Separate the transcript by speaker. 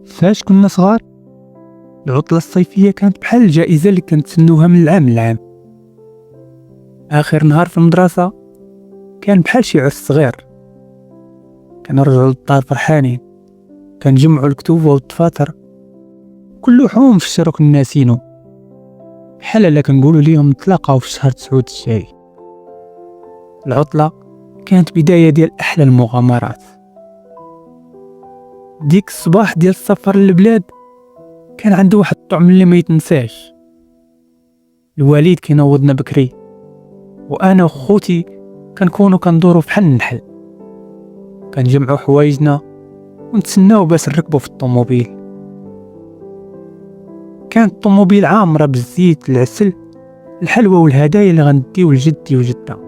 Speaker 1: فاش كنا صغار العطلة الصيفية كانت بحال الجائزة اللي كنتسنوها من العام للعام. آخر نهار في المدرسة كان بحال شي عرس صغير، كنرجعو للدار فرحانين، كنجمعو الكتب والدفاتر كل حوم في الشرو كنا ناسينو، بحال الا كنقولو ليهم نتلاقاو في شهر 9 الجاي. العطلة كانت بداية ديال أحلى المغامرات. ديك الصباح ديال السفر للبلاد كان عنده واحد الطعم اللي ما يتنساش. الوالد كينوضنا بكري، وانا وخوتي كنكونوا كندورو بحال النحل، كنجمعوا حوايجنا ونتسناو باش نركبوا في الطوموبيل. كانت الطوموبيل عامره بالزيت، العسل، الحلوى والهدايا اللي غنديو لجدي وجده.